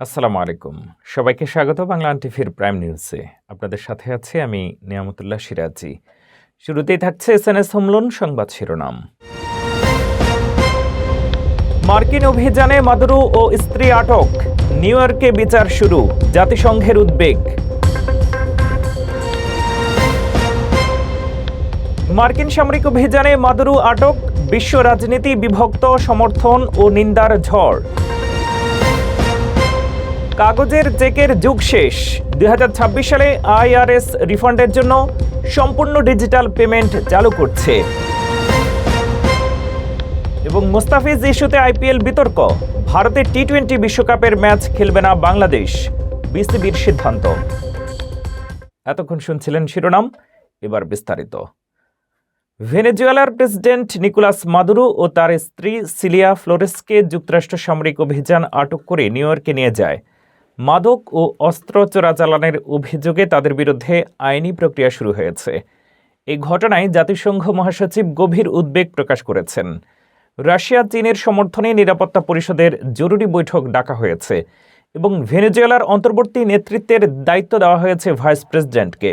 আসসালামু আলাইকুম। সবাইকে স্বাগত বাংলা টিভির প্রাইম নিউজে। আপনাদের সাথে আছি আমি নিয়ামতুল্লাহ সিরাজি। শুরুতেই থাকছে এসএনএস হোমলোন সংবাদ শিরোনাম। মার্কিন অভিযানে মাদুরো ও স্ত্রী আটক, নিউ ইয়র্কে বিচার শুরু, জাতিসংঘের উদ্বেগ। মার্কিন সামরিক অভিযানে মাদুরো আটক, বিশ্ব রাজনীতি বিভক্ত, সমর্থন ও নিন্দার ঝড়। কাগজের চেকের যুগ শেষ, 2026 সালে আইআরএস রিফান্ডের জন্য সম্পূর্ণ ডিজিটাল পেমেন্ট চালু করছে। এবং মুস্তাফিজ ইস্যুতে আইপিএল বিতর্ক, ভারতে টি-20 বিশ্বকাপের ম্যাচ খেলবে না বাংলাদেশ, বিসিবির সিদ্ধান্ত। এতক্ষণ শুনছিলেন শিরোনাম, এবার বিস্তারিত। ভেনেজুয়েলার প্রেসিডেন্ট নিকোলাস মাদুরো ও তার স্ত্রী সিলিয়া ফ্লোরেসকে যুক্তরাষ্ট্র সামরিক অভিযান আটক করে নিউ ইয়র্কে নিয়ে যায়। মাদক ও অস্ত্র চোরাচালানের অভিযোগে তাদের বিরুদ্ধে আইনি প্রক্রিয়া শুরু হয়েছে। এই ঘটনায় জাতিসংঘ মহাসচিব গভীর উদ্বেগ প্রকাশ করেছেন। রাশিয়া চীনের সমর্থনে নিরাপত্তা পরিষদের জরুরি বৈঠক ডাকা হয়েছে এবং ভেনেজুয়েলার অন্তর্বর্তী নেতৃত্বের দায়িত্ব দেওয়া হয়েছে ভাইস প্রেসিডেন্টকে।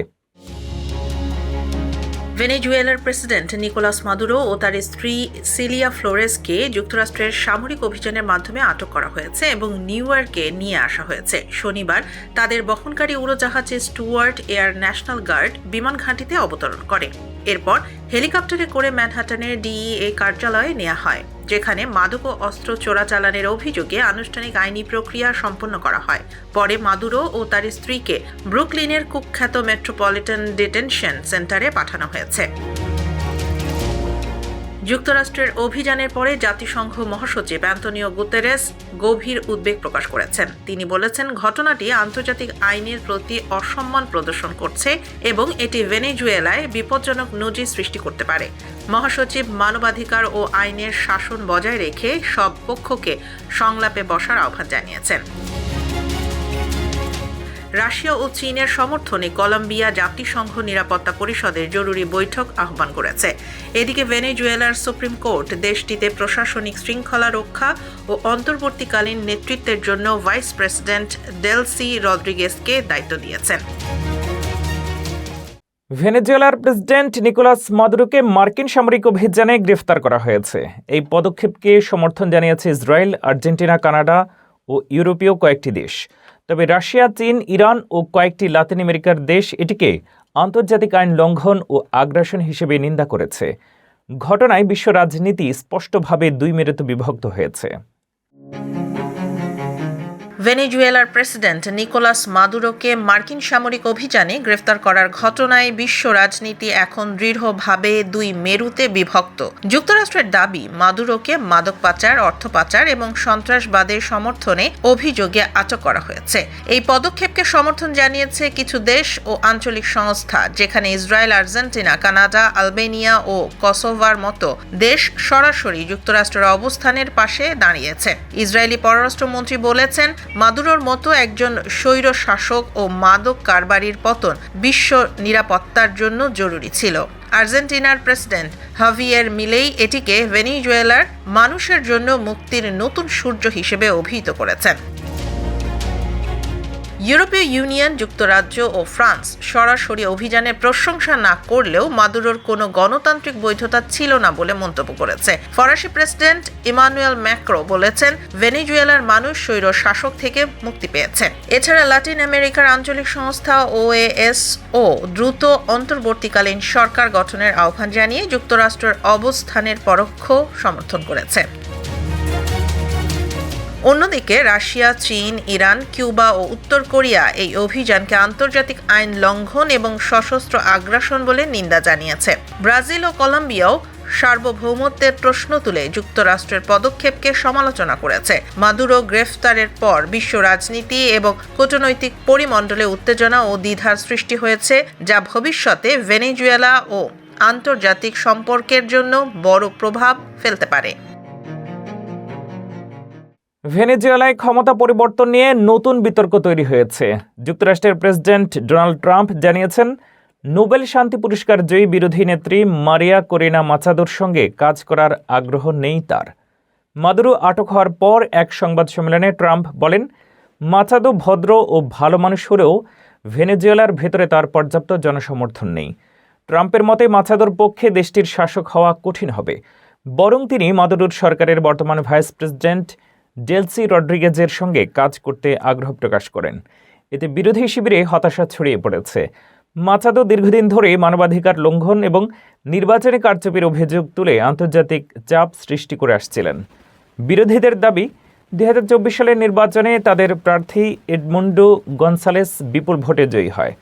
ভেনেজুয়েলার প্রেসিডেন্ট নিকোলাস মাদুরো ও তার স্ত্রী সিলিয়া ফ্লোরেসকে যুক্তরাষ্ট্রের সামরিক অভিযানের মাধ্যমে আটক করা হয়েছে এবং নিউ ইয়র্কে নিয়ে আসা হয়েছে। শনিবার তাদের বহনকারী উড়োজাহাজে স্টুয়ার্ট এয়ার ন্যাশনাল গার্ড বিমান ঘাঁটিতে অবতরণ করে। এরপর হেলিকপ্টারে করে ম্যানহাটনের ডিইএ কার্যালয়ে নেওয়া হয়, যেখানে মাদক ও অস্ত্র চোরাচালানের অভিযোগে আনুষ্ঠানিক আইনি প্রক্রিয়া সম্পন্ন করা হয়। পরে মাদুরো ও তার স্ত্রীকে ব্রুকলিনের কুখ্যাত মেট্রোপলিটন ডিটেনশন সেন্টারে পাঠানো হয়েছে। যুক্তরাষ্ট্রের অভিযানের পরে জাতিসংঘ মহাসচিব অ্যান্তনিও গুতেরেস গভীর উদ্বেগ প্রকাশ করেছেন। তিনি বলেছেন, ঘটনাটি আন্তর্জাতিক আইনের প্রতি অসম্মান প্রদর্শন করছে এবং এটি ভেনেজুয়েলায় বিপজ্জনক নজির সৃষ্টি করতে পারে। মহাসচিব মানবাধিকার ও আইনের শাসন বজায় রেখে সব পক্ষকে সংলাপে বসার আহ্বান জানিয়েছেন। রাশিয়া ও চীনের সমর্থনে কলম্বিয়া জাতিসংঘ নিরাপত্তা পরিষদের জরুরি বৈঠক আহ্বান করেছে। এদিকে ভেনেজুয়েলার সুপ্রিম কোর্ট দেশটিতে প্রশাসনিক শৃঙ্খলা রক্ষা ও অন্তর্বর্তীকালীন নেতৃত্বের জন্য ভাইস প্রেসিডেন্ট ডেলসি রদ্রিগেজকে দায়িত্ব দিয়েছেন। ভেনেজুয়েলার প্রেসিডেন্ট নিকোলাস মাদুরোকে মার্কিন সামরিক অভিযানে গ্রেফতার করা হয়েছে। এই পদক্ষেপকে সমর্থন জানিয়েছে ইসরায়েল, আর্জেন্টিনা, কানাডা ও ইউরোপীয় কয়েকটি দেশ। তবে রাশিয়া, চীন, ইরান ও কয়েকটি লাতিন আমেরিকার দেশ এটিকে আন্তর্জাতিক আইন লঙ্ঘন ও আগ্রাসন হিসেবে নিন্দা করেছে। ঘটনায় বিশ্ব রাজনীতি স্পষ্টভাবে দুই মেরুতে বিভক্ত হয়েছে। ভেনেজুয়েলার প্রেসিডেন্ট নিকোলাস মাদুরোকে মার্কিন সামরিক অভিযানে গ্রেফতার করার ঘটনায় বিশ্ব রাজনীতি এখন দৃঢ়ভাবে দুই মেরুতে বিভক্ত। যুক্তরাষ্ট্রের দাবি, মাদুরোকে মাদক পাচার, অর্থ পাচার এবং সন্ত্রাসবাদের সমর্থনে অভিযোগে আটক করা হয়েছে। এই পদক্ষেপকে সমর্থন জানিয়েছে কিছু দেশ ও আঞ্চলিক সংস্থা, যেখানে ইসরায়েল, আর্জেন্টিনা, কানাডা, আলবেনিয়া ও কসোভোর মতো দেশ সরাসরি যুক্তরাষ্ট্রের অবস্থানের পাশে দাঁড়িয়েছে। ইসরায়েলি পররাষ্ট্রমন্ত্রী বলেছেন, মাদুরোর মতো একজন স্বৈর শাসক ও মাদক কারবারির পতন বিশ্ব নিরাপত্তার জন্য জরুরি ছিল। আর্জেন্টিনার প্রেসিডেন্ট হাভিয়ের মিলেই এটিকে ভেনেজুয়েলার মানুষের জন্য মুক্তির নতুন সূর্য হিসেবে অভিহিত করেছেন। ইউরোপীয় ইউনিয়ন, যুক্তরাজ্য ও ফ্রান্স সরাসরি অভিযানের প্রশংসা না করলেও মাদুরোর কোনো গণতান্ত্রিক বৈধতা ছিল না বলে মন্তব্য করেছে। ফরাসি প্রেসিডেন্ট ইমানুয়েল ম্যাক্রো বলেছেন, ভেনেজুয়েলার মানুষ স্বৈর শাসক থেকে মুক্তি পেয়েছে। এছাড়া লাতিন আমেরিকার আঞ্চলিক সংস্থা ওএএসও দ্রুত অন্তর্বর্তীকালীন সরকার গঠনের আহ্বান জানিয়ে যুক্তরাষ্ট্রের অবস্থানের পরোক্ষ সমর্থন করেছে। অন্যদিকে রাশিয়া, চীন, ইরান, কিউবা ও উত্তর কোরিয়া এই অভিযানকে আন্তর্জাতিক আইন লঙ্ঘন এবং সশস্ত্র আগ্রাসন বলে নিন্দা জানিয়েছে। ব্রাজিল ও কলম্বিয়াও সার্বভৌমত্বের প্রশ্ন তুলে যুক্তরাষ্ট্রের পদক্ষেপকে সমালোচনা করেছে। মাদুরো গ্রেফতারের পর বিশ্ব রাজনীতি এবং কূটনৈতিক পরিমণ্ডলে উত্তেজনা ও দ্বিধার সৃষ্টি হয়েছে, যা ভবিষ্যতে ভেনেজুয়েলা ও আন্তর্জাতিক সম্পর্কের জন্য বড় প্রভাব ফেলতে পারে। ভেনেজুয়েলায় ক্ষমতা পরিবর্তন নিয়ে নতুন বিতর্ক তৈরি হয়েছে। যুক্তরাষ্ট্রের প্রেসিডেন্ট ডোনাল্ড ট্রাম্প জানিয়েছেন, নোবেল শান্তি পুরস্কার জয়ী বিরোধী নেত্রী মারিয়া করিনা মাচাদোর সঙ্গে কাজ করার আগ্রহ নেই তার। মাদুরো আটক হওয়ার পর এক সংবাদ সম্মেলনে ট্রাম্প বলেন, মাচাদো ভদ্র ও ভালো মানুষ হলেও ভেনেজুয়েলার ভেতরে তার পর্যাপ্ত জনসমর্থন নেই। ট্রাম্পের মতে মাচাদোর পক্ষে দেশটির শাসক হওয়া কঠিন হবে, বরং তিনি মাদুরোর সরকারের বর্তমান ভাইস প্রেসিডেন্ট ডেলসি রড্রিগেজের সঙ্গে কাজ করতে আগ্রহ প্রকাশ করেন। এতে বিরোধী শিবিরে হতাশা ছড়িয়ে পড়েছে। মাচাদো দীর্ঘদিন ধরে মানবাধিকার লঙ্ঘন এবং নির্বাচনী কারচুপির অভিযোগ তুলে আন্তর্জাতিক চাপ সৃষ্টি করে আসছিলেন। বিরোধীদের দাবি, 2024 সালের নির্বাচনে তাদের প্রার্থী এডমুন্ডো গনসালেস বিপুল ভোটে জয়ী হয়।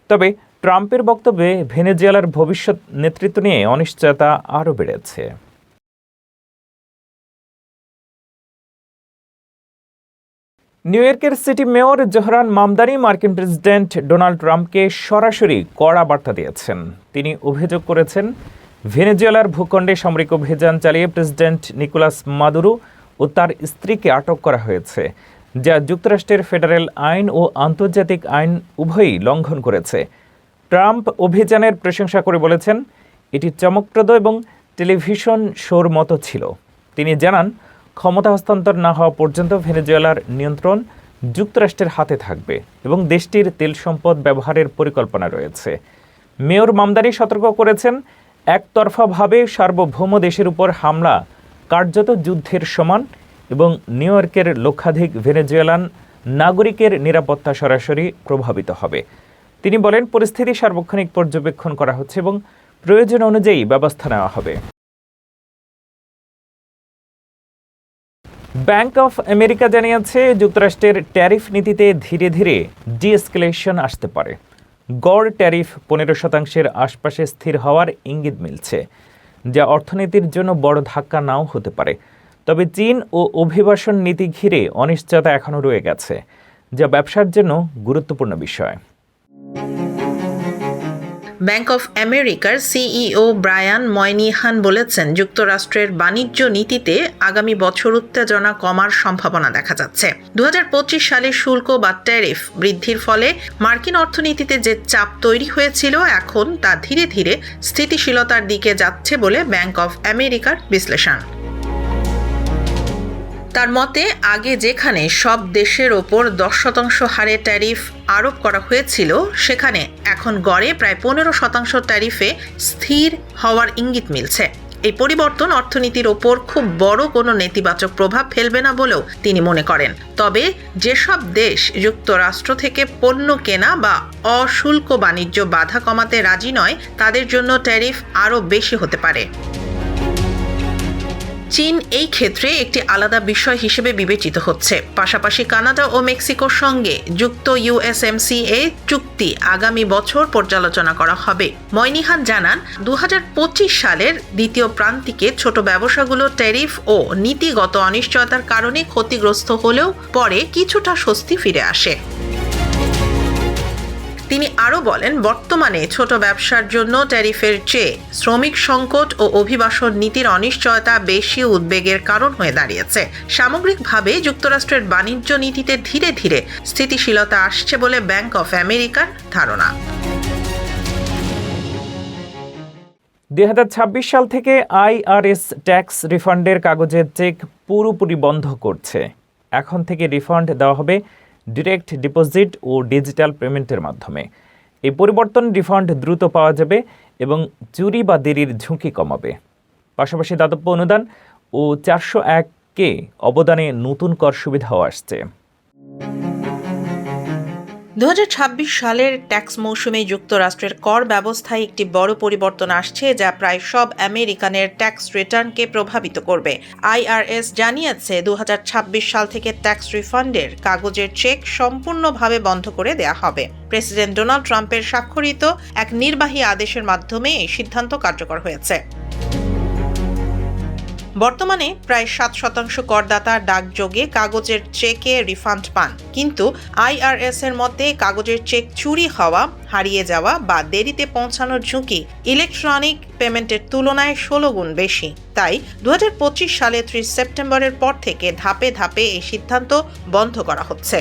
তবে ট্রাম্পের বক্তব্যে ভেনেজুয়েলার ভবিষ্যৎ নেতৃত্ব নিয়ে অনিশ্চয়তা আরও বেড়েছে। নিউ ইয়র্কের সিটি মেয়র জোহরান মামদানি মার্কিন প্রেসিডেন্ট ডোনাল্ড ট্রাম্পকে সরাসরি কড়া বার্তা দিয়েছেন। তিনি অভিযোগ করেছেন, ভেনেজুয়েলার ভূখণ্ডে সামরিক অভিযান চালিয়ে প্রেসিডেন্ট নিকোলাস মাদুরো ও তার স্ত্রীকে আটক করা হয়েছে, যা যুক্তরাষ্ট্রের ফেডারেল আইন ও আন্তর্জাতিক আইন উভয়ই লঙ্ঘন করেছে। ট্রাম্প অভিযানের প্রশংসা করে বলেছেন, এটি চমকপ্রদ এবং টেলিভিশন শোর মতো ছিল। তিনি জানান, ক্ষমতা হস্তান্তর না হওয়া পর্যন্ত ভেনেজুয়েলার নিয়ন্ত্রণ যুক্তরাষ্ট্রের হাতে থাকবে এবং দেশটির তেল সম্পদ ব্যবহারের পরিকল্পনা রয়েছে। মেয়র মামদানি সতর্ক করেছেন, একতরফাভাবে সার্বভৌম দেশের উপর হামলা কার্যত যুদ্ধের সমান এবং নিউ ইয়র্কের লক্ষাধিক ভেনেজুয়েলান নাগরিকের নিরাপত্তা সরাসরি প্রভাবিত হবে। তিনি বলেন, পরিস্থিতি সার্বক্ষণিক পর্যবেক্ষণ করা হচ্ছে এবং প্রয়োজন অনুযায়ী ব্যবস্থা নেওয়া হবে। ব্যাংক অফ আমেরিকা জানিয়েছে, যুক্তরাষ্ট্রের ট্যারিফ নীতিতে ধীরে ধীরে ডিএসকেলেশন আসতে পারে। গড় ট্যারিফ 15% আশপাশে স্থির হওয়ার ইঙ্গিত মিলছে, যা অর্থনীতির জন্য বড় ধাক্কা নাও হতে পারে। তবে চীন ও অভিবাসন নীতি ঘিরে অনিশ্চয়তা এখনও রয়ে গেছে, যা ব্যবসার জন্য গুরুত্বপূর্ণ বিষয়। ব্যাংক অফ আমেরিকার সিইও ব্রায়ান ময়নিহান বলেছেন, যুক্তরাষ্ট্রের বাণিজ্য নীতিতে আগামী বছর উত্তেজনা কমার সম্ভাবনা দেখা যাচ্ছে। 2025 সালে শুল্ক বা ট্যারিফ বৃদ্ধির ফলে মার্কিন অর্থনীতিতে যে চাপ তৈরি হয়েছিল, এখন তা ধীরে ধীরে স্থিতিশীলতার দিকে যাচ্ছে বলে ব্যাংক অফ আমেরিকার বিশ্লেষণ। তার মতে, আগে যেখানে সব দেশের ওপর 10% হারে ট্যারিফ আরোপ করা হয়েছিল, সেখানে এখন গড়ে প্রায় 15% ট্যারিফে স্থির হওয়ার ইঙ্গিত মিলছে। এই পরিবর্তন অর্থনীতির ওপর খুব বড় কোনো নেতিবাচক প্রভাব ফেলবে না বলেও তিনি মনে করেন। তবে যেসব দেশ যুক্তরাষ্ট্র থেকে পণ্য কেনা বা অশুল্ক বাণিজ্য বাধা কমাতে রাজি নয়, তাদের জন্য ট্যারিফ আরও বেশি হতে পারে। চীন এই ক্ষেত্রে একটি আলাদা বিষয় হিসেবে বিবেচিত হচ্ছে। পাশাপাশি কানাডা ও মেক্সিকোর সঙ্গে যুক্ত USMCA চুক্তি আগামী বছর পর্যালোচনা করা হবে। ময়নিহান জানান, 2025 সালের দ্বিতীয় প্রান্তিকে ছোট ব্যবসাগুলো ট্যারিফ ও নীতিগত অনিশ্চয়তার কারণে ক্ষতিগ্রস্ত হলেও পরে কিছুটা স্বস্তি ফিরে আসে। তিনি আরও বলেন, বর্তমানে ছোট ব্যবসার জন্য ট্যারিফের চেয়ে শ্রমিক সংকট ও অভিবাসন নীতির অনিশ্চয়তা বেশি উদ্বেগের কারণ হয়ে দাঁড়িয়েছে। সামগ্রিকভাবে যুক্তরাষ্ট্রের বাণিজ্য নীতিতে ধীরে ধীরে স্থিতিশীলতা আসছে বলে ব্যাংক অফ আমেরিকার ধারণা। 2026 সাল থেকে IRS ট্যাক্স রিফান্ডের কাগজের চেক পুরোপুরি বন্ধ করছে। এখন থেকে রিফান্ড দেওয়া হবে ডিরেক্ট ডিপোজিট ও ডিজিটাল পেমেন্টের মাধ্যমে। এই পরিবর্তন রিফান্ড দ্রুত পাওয়া যাবে এবং চুরি বা দেরির ঝুঁকি কমাবে। পাশাপাশি দাতব্য অনুদান ও 401K অবদানে নতুন কর সুবিধাও আসছে। 2026 সালের ট্যাক্স মৌসুমে যুক্তরাষ্ট্রের কর ব্যবস্থায় একটি বড় পরিবর্তন আসছে, যা প্রায় সব আমেরিকানের ট্যাক্স রিটার্নকে প্রভাবিত করবে। IRS জানিয়েছে, 2026 সাল থেকে ট্যাক্স রিফান্ডের কাগজের চেক সম্পূর্ণভাবে বন্ধ করে দেয়া হবে। প্রেসিডেন্ট ডোনাল্ড ট্রাম্পের স্বাক্ষরিত এক নির্বাহী আদেশের মাধ্যমে এই সিদ্ধান্ত কার্যকর হয়েছে। বর্তমানে প্রায় 7% করদাতা ডাকযোগে কাগজের চেকে রিফান্ড পান, কিন্তু IRS এর মতে কাগজের চেক চুরি হওয়া, হারিয়ে যাওয়া বা দেরিতে পৌঁছানোর ঝুঁকি ইলেকট্রনিক পেমেন্টের তুলনায় 16 গুণ বেশি। তাই 2025 সালে 30 সেপ্টেম্বরের পর থেকে ধাপে ধাপে এই সিদ্ধান্ত বন্ধ করা হচ্ছে।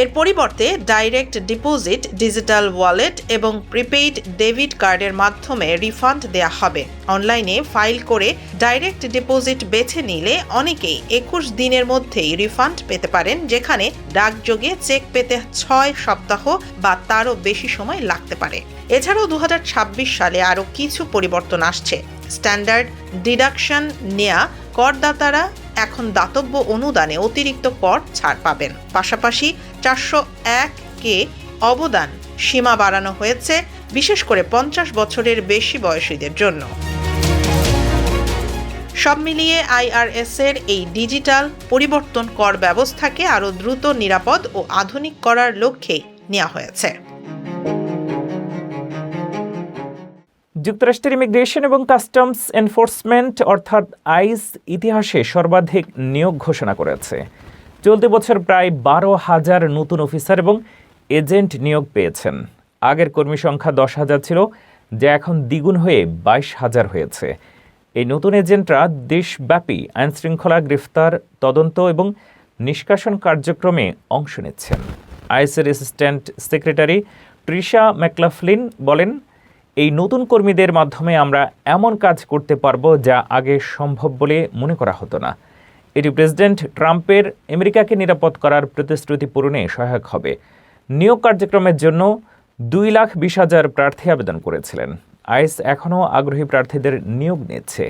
এর পরিবর্তে ডাইরেক্ট ডিপোজিট, ডিজিটাল ওয়ালেট এবং প্রিপেইড ডেবিট কার্ডের মাধ্যমে রিফান্ড দেয়া হবে। অনলাইনে ফাইল করে ডাইরেক্ট ডিপোজিট বেছে নিলে অনেকেই 21 দিনের মধ্যেই রিফান্ড পেতে পারেন, যেখানে ডাকযোগে চেক পেতে 6 সপ্তাহ বা তারও বেশি সময় লাগতে পারে। এছাড়াও 2026 সালে আরও কিছু পরিবর্তন আসছে। স্ট্যান্ডার্ড ডিডাকশন নেয়া করদাতারা এখন দাতব্য অনুদানে অতিরিক্ত কর ছাড় পাবেন। পাশাপাশি 401 অবদান সীমা বাড়ানো হয়েছে, বিশেষ করে 50 বছরের বেশি বয়সীদের জন্য। সব মিলিয়ে আইআরএস এর এই ডিজিটাল পরিবর্তন কর ব্যবস্থাকে আরও দ্রুত, নিরাপদ ও আধুনিক করার লক্ষ্যেই নেওয়া হয়েছে। যুক্তরাষ্ট্রের ইমিগ্রেশন এবং কাস্টমস এনফোর্সমেন্ট অর্থাৎ আইস ইতিহাসে সর্বাধিক নিয়োগ ঘোষণা করেছে। চলতি বছর প্রায় 12,000 নতুন অফিসার এবং এজেন্ট নিয়োগ পেয়েছেন। আগের কর্মী সংখ্যা 10,000 ছিল, যা এখন দ্বিগুণ হয়ে 22,000 হয়েছে। এই নতুন এজেন্টরা দেশব্যাপী আইনশৃঙ্খলা, গ্রেফতার, তদন্ত এবং নিষ্কাশন কার্যক্রমে অংশ নিচ্ছেন। আইসের অ্যাসিস্ট্যান্ট সেক্রেটারি ট্রিশা ম্যাকলাফলিন বলেন, এই নতুন কর্মীদের মাধ্যমে আমরা এমন কাজ করতে পারব যা আগে সম্ভব বলে মনে করা হতো না। এটি প্রেসিডেন্ট ট্রাম্পের আমেরিকাকে নিরাপদ করার প্রতিশ্রুতি পূরণে সহায়ক হবে। নিয়োগ কার্যক্রমের জন্য 2,20,000 প্রার্থী আবেদন করেছিলেন। আইস এখনও আগ্রহী প্রার্থীদের নিয়োগ নিচ্ছে।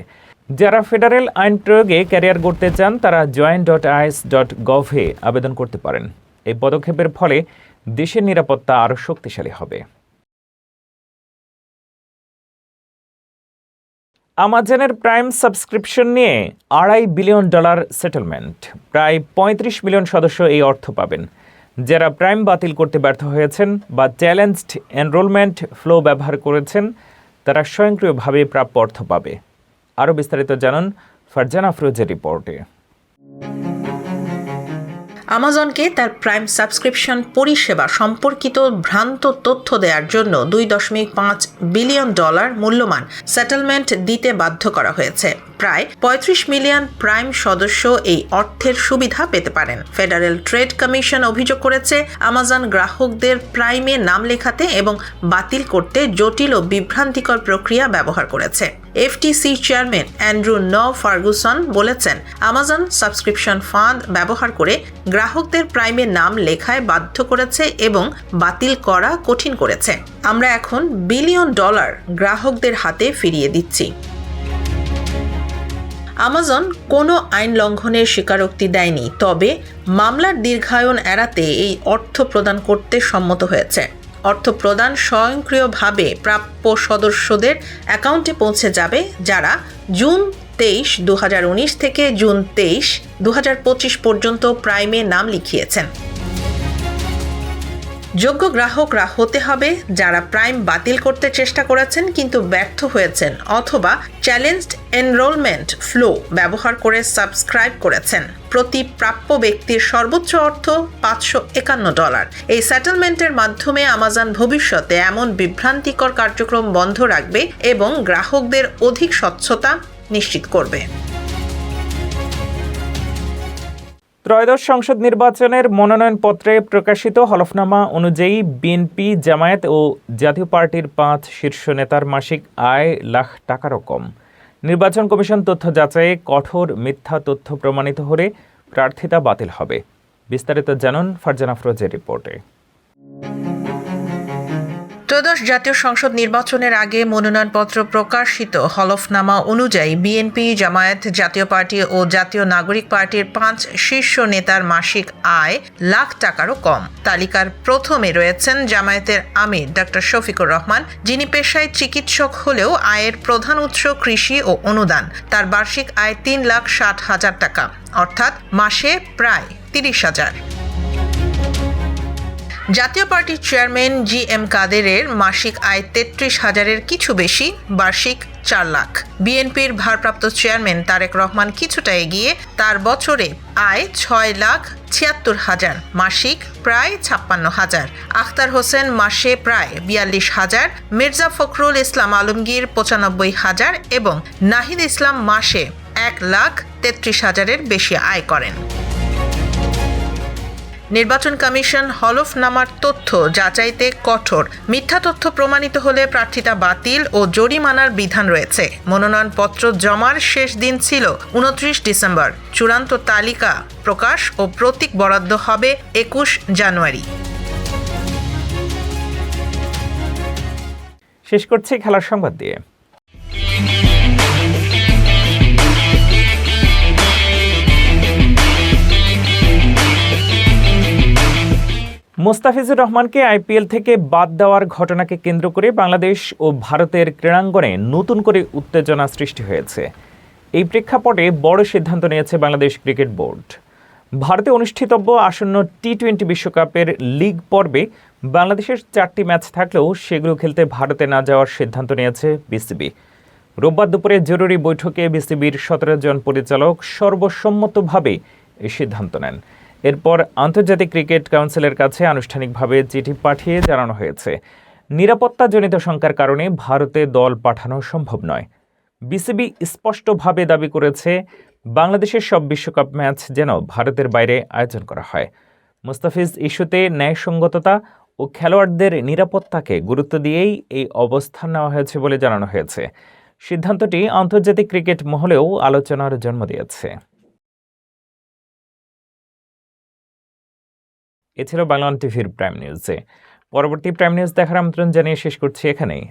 যারা ফেডারেল আইন প্রয়োগে ক্যারিয়ার গড়তে চান তারা join.ice.gov এ আবেদন করতে পারেন। এই পদক্ষেপের ফলে দেশের নিরাপত্তা আরও শক্তিশালী হবে। আমাজনের প্রাইম সাবস্ক্রিপশন নিয়ে $2.5 বিলিয়ন সেটেলমেন্ট। প্রায় 35 মিলিয়ন সদস্য এই অর্থ পাবেন। যারা প্রাইম বাতিল করতে ব্যর্থ হয়েছেন বা চ্যালেঞ্জড এনরোলমেন্ট ফ্লো ব্যবহার করেছেন তারা স্বয়ংক্রিয়ভাবে প্রাপ্য অর্থ পাবে। আরও বিস্তারিত জানুন ফারজানা আফরোজের রিপোর্টে। আমাজনকে তার প্রাইম সাবস্ক্রিপশন পরিষেবা সম্পর্কিত ভ্রান্ত তথ্য দেওয়ার জন্য $2.5 বিলিয়ন মূল্যমান সেটেলমেন্ট দিতে বাধ্য করা হয়েছে। প্রায় 35 মিলিয়ন প্রাইম সদস্য এই অর্থের সুবিধা পেতে পারেন। ফেডারেল ট্রেড কমিশন অভিযোগ করেছে আমাজন গ্রাহকদের প্রাইমে নাম লেখাতে এবং বাতিল করতে জটিল ও বিভ্রান্তিকর প্রক্রিয়া ব্যবহার করেছে। এফটিসি চেয়ারম্যান অ্যান্ড্রু ফার্গুসন বলেছেন, আমাজন সাবস্ক্রিপশন ফান্ড ব্যবহার করে গ্রাহকদের প্রাইমে নাম লেখায় বাধ্য করেছে এবং বাতিল করা কঠিন করেছে। আমরা এখন $1 বিলিয়ন গ্রাহকদের হাতে ফিরিয়ে দিচ্ছি। আমাজন কোনো আইন লঙ্ঘনের স্বীকারোক্তি দেয়নি, তবে মামলার দীর্ঘায়ন এড়াতে এই অর্থ প্রদান করতে সম্মত হয়েছে। অর্থ প্রদান স্বয়ংক্রিয়ভাবে প্রাপ্য সদস্যদের অ্যাকাউন্টে পৌঁছে যাবে, যারা জুন 23, 2019 থেকে জুন 23, 2025 পর্যন্ত প্রাইমে নাম লিখিয়েছেন। যোগ্য গ্রাহকরা হতে হবে যারা প্রাইম বাতিল করতে চেষ্টা করেছেন কিন্তু ব্যর্থ হয়েছেন, অথবা চ্যালেঞ্জড এনরোলমেন্ট ফ্লো ব্যবহার করে সাবস্ক্রাইব করেছেন। প্রতি প্রাপ্য ব্যক্তির সর্বোচ্চ অর্থ $551। এই সেটেলমেন্টের মাধ্যমে আমাজন ভবিষ্যতে এমন বিভ্রান্তিকর কার্যক্রম বন্ধ রাখবে এবং গ্রাহকদের অধিক স্বচ্ছতা নিশ্চিত করবে। ত্রয়োদশ সংসদ নির্বাচনের মনোনয়নপত্রে প্রকাশিত হলফনামা অনুযায়ী বিএনপি, জামায়াত ও জাতীয় পার্টির 5 শীর্ষ নেতার মাসিক আয় লাখ টাকারও কম। নির্বাচন কমিশন তথ্য যাচাইয়ে কঠোর মিথ্যা তথ্য প্রমাণিত হলে প্রার্থিতা বাতিল হবে। বিস্তারিত জানুন ফারজানা আফরোজের রিপোর্টে। ত্রয়োদশ জাতীয় সংসদ নির্বাচনের আগে মনোনয়নপত্র প্রকাশিত হলফনামা অনুযায়ী বিএনপি, জামায়াত, জাতীয় পার্টি ও জাতীয় নাগরিক পার্টির 5 শীর্ষ নেতার মাসিক আয় লাখ টাকারও কম। তালিকার প্রথমে রয়েছেন জামায়াতের আমির ডক্টর শফিকুর রহমান, যিনি পেশায় চিকিৎসক হলেও আয়ের প্রধান উৎস কৃষি ও অনুদান। তার বার্ষিক আয় 3,60,000 টাকা, অর্থাৎ মাসে প্রায় 30,000। জাতীয় পার্টির চেয়ারম্যান GM কাদেরের মাসিক আয় 33,000-এর কিছু বেশি, বার্ষিক 4 লাখ। বিএনপির ভারপ্রাপ্ত চেয়ারম্যান তারেক রহমান কিছুটা এগিয়ে, তার বছরে আয় 6,76,000, মাসিক প্রায় 56,000। আখতার হোসেন মাসে প্রায় 42,000, মির্জা ফখরুল ইসলাম আলমগীর 95,000 এবং নাহিদ ইসলাম মাসে 1,33,000-এর বেশি আয় করেন। নির্বাচন কমিশন হলফনামার তথ্য যাচাইতে কঠোর। মিথ্যা তথ্য প্রমাণিত হলে প্রার্থিতা বাতিল ও জরিমানার বিধান রয়েছে। মনোনয়নপত্র জমার শেষ দিন ছিল 29 ডিসেম্বর। চূড়ান্ত তালিকা প্রকাশ ও প্রতীক বরাদ্দ হবে 21 জানুয়ারি। শেষ করছি খেলার সংবাদ দিয়ে। মোস্তাফিজুর রহমানকে আইপিএল থেকে বাদ দেওয়ার ঘটনাকে কেন্দ্র করে বাংলাদেশ ও ভারতের ক্রীড়াঙ্গনে নতুন করে উত্তেজনা সৃষ্টি হয়েছে। এই প্রেক্ষাপটে বড় সিদ্ধান্ত নিয়েছে বাংলাদেশ ক্রিকেট বোর্ড। ভারতে অনুষ্ঠিতব্য আসন্ন টি-20 বিশ্বকাপের লিগ পর্বে বাংলাদেশের 4টি ম্যাচ থাকলেও সেগুলো খেলতে ভারতে না যাওয়ার সিদ্ধান্ত নিয়েছে বিসিবি। রোববার দুপুরে জরুরি বৈঠকে বিসিবির 17 জন পরিচালক সর্বসম্মতভাবে এই সিদ্ধান্ত নেন। এরপর আন্তর্জাতিক ক্রিকেট কাউন্সিলের কাছে আনুষ্ঠানিকভাবে চিঠি পাঠিয়ে জানানো হয়েছে, নিরাপত্তাজনিত শঙ্কার কারণে ভারতে দল পাঠানো সম্ভব নয়। বিসিবি স্পষ্টভাবে দাবি করেছে বাংলাদেশের সব বিশ্বকাপ ম্যাচ যেন ভারতের বাইরে আয়োজন করা হয়। মুস্তাফিজ ইস্যুতে ন্যায়সঙ্গততা ও খেলোয়াড়দের নিরাপত্তাকে গুরুত্ব দিয়েই এই অবস্থান নেওয়া হয়েছে বলে জানানো হয়েছে। সিদ্ধান্তটি আন্তর্জাতিক ক্রিকেট মহলেও আলোচনার জন্ম দিয়েছে। এ ছিল বাংলা টিভির প্রাইম নিউজে। পরবর্তী প্রাইম নিউজ দেখার আমন্ত্রণ জানিয়ে শেষ করছি এখানেই।